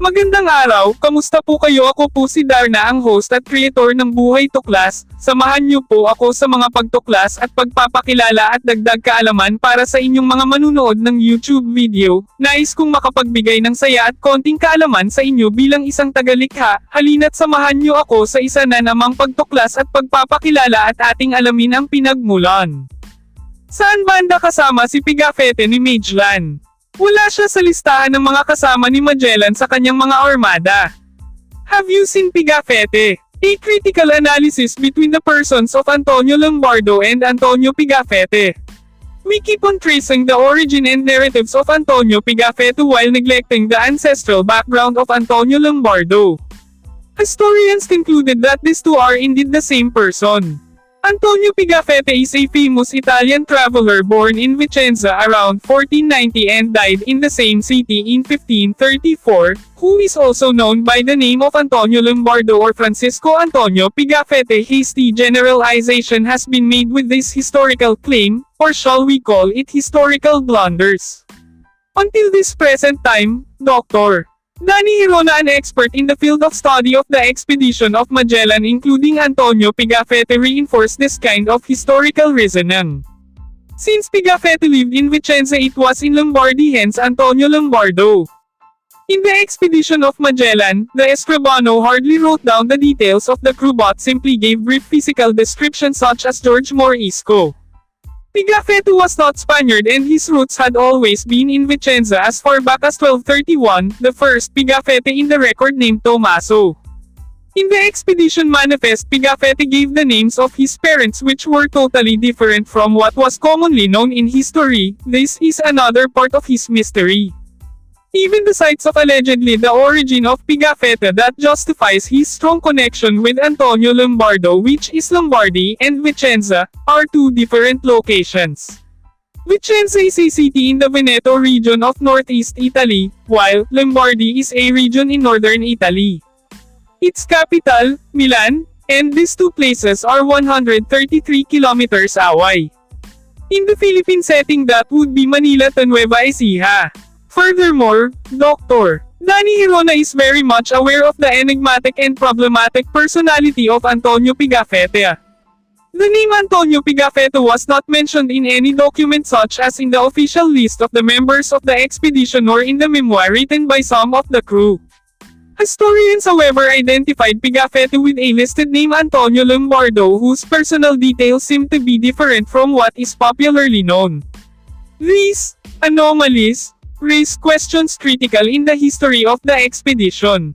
Magandang araw, kamusta po kayo? Ako po si Darna, ang host at creator ng Buhay Tuklas. Samahan niyo po ako sa mga pagtuklas at pagpapakilala at dagdag kaalaman para sa inyong mga manunood ng YouTube video. Nais kong makapagbigay ng saya at konting kaalaman sa inyo bilang isang tagalikha. Halina't samahan niyo ako sa isa na namang pagtuklas at pagpapakilala at ating alamin ang pinagmulan. Saan banda kasama si Pigafetta ni Magellan? Wala siya sa listahan ng mga kasama ni Magellan sa kanyang mga armada. Have you seen Pigafetta? A critical analysis between the persons of Antonio Lombardo and Antonio Pigafetta. We keep on tracing the origin and narratives of Antonio Pigafetta while neglecting the ancestral background of Antonio Lombardo. Historians concluded that these two are indeed the same person. Antonio Pigafetta is a famous Italian traveler born in Vicenza around 1490 and died in the same city in 1534, who is also known by the name of Antonio Lombardo or Francisco Antonio Pigafetta. Hasty generalization has been made with this historical claim, or shall we call it historical blunders. Until this present time, Dr. Danny Hirona, an expert in the field of study of the expedition of Magellan including Antonio Pigafetta, reinforced this kind of historical reasoning. Since Pigafetta lived in Vicenza, it was in Lombardy, hence Antonio Lombardo. In the expedition of Magellan, the Cebuano hardly wrote down the details of the crew but simply gave brief physical descriptions such as George Morisco. Pigafetta was not Spaniard and his roots had always been in Vicenza as far back as 1231, the first Pigafetta in the record named Tommaso. In the expedition manifest, Pigafetta gave the names of his parents which were totally different from what was commonly known in history. This is another part of his mystery. Even the sites of allegedly the origin of Pigafetta that justifies his strong connection with Antonio Lombardo, which is Lombardy and Vicenza, are two different locations. Vicenza is a city in the Veneto region of northeast Italy, while Lombardy is a region in northern Italy. Its capital, Milan, and these two places are 133 kilometers away. In the Philippine setting, that would be Manila to Nueva Ecija. Furthermore, Dr. Danny Hirona is very much aware of the enigmatic and problematic personality of Antonio Pigafetta. The name Antonio Pigafetta was not mentioned in any document such as in the official list of the members of the expedition or in the memoir written by some of the crew. Historians, however, identified Pigafetta with a listed name Antonio Lombardo, whose personal details seem to be different from what is popularly known. These anomalies raise questions critical in the history of the expedition.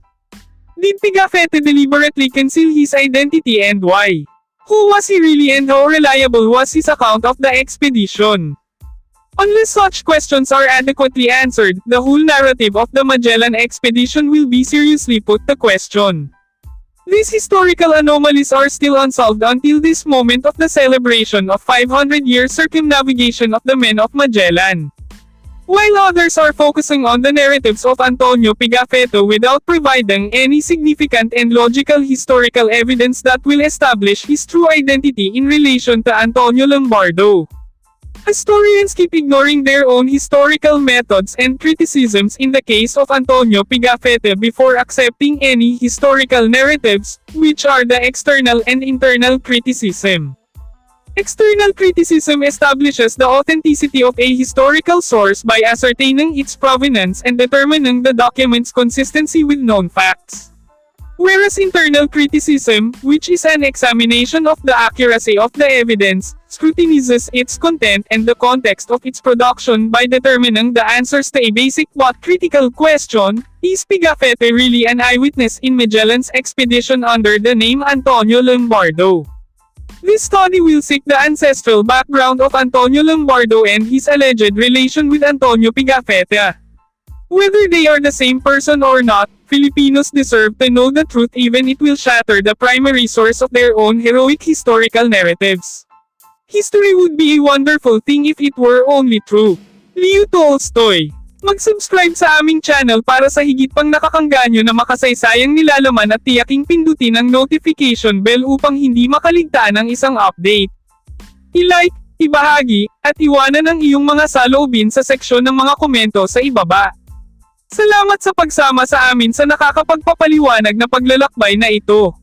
Did Pigafetta deliberately conceal his identity and why? Who was he really and how reliable was his account of the expedition? Unless such questions are adequately answered, the whole narrative of the Magellan expedition will be seriously put to question. These historical anomalies are still unsolved until this moment of the celebration of 500-year circumnavigation of the men of Magellan. While others are focusing on the narratives of Antonio Pigafetta without providing any significant and logical historical evidence that will establish his true identity in relation to Antonio Lombardo. Historians keep ignoring their own historical methods and criticisms in the case of Antonio Pigafetta before accepting any historical narratives, which are the external and internal criticism. External criticism establishes the authenticity of a historical source by ascertaining its provenance and determining the document's consistency with known facts. Whereas internal criticism, which is an examination of the accuracy of the evidence, scrutinizes its content and the context of its production by determining the answers to a basic but critical question: is Pigafetta really an eyewitness in Magellan's expedition under the name Antonio Lombardo? This study will seek the ancestral background of Antonio Lombardo and his alleged relation with Antonio Pigafetta. Whether they are the same person or not, Filipinos deserve to know the truth, even it will shatter the primary source of their own heroic historical narratives. History would be a wonderful thing if it were only true. Leo Tolstoy. Mag-subscribe sa aming channel para sa higit pang nakakangganyo na makasaysayang nilalaman at tiyaking pindutin ang notification bell upang hindi makaligtaan ang isang update. I-like, ibahagi, at iwanan ang iyong mga saloobin sa seksyon ng mga komento sa ibaba. Salamat sa pagsama sa amin sa nakakapagpapaliwanag na paglalakbay na ito.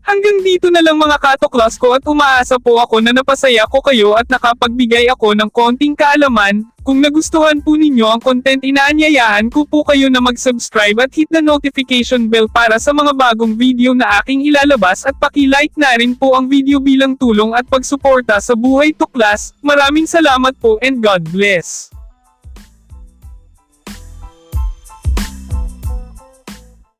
Hanggang dito na lang mga katuklas ko at umaasa po ako na napasaya ko kayo at nakapagbigay ako ng konting kaalaman. Kung nagustuhan po ninyo ang content, inaanyayahan ko po kayo na mag-subscribe at hit the notification bell para sa mga bagong video na aking ilalabas at paki-like na rin po ang video bilang tulong at pagsuporta sa Buhay Tuklas. Maraming salamat po and God bless.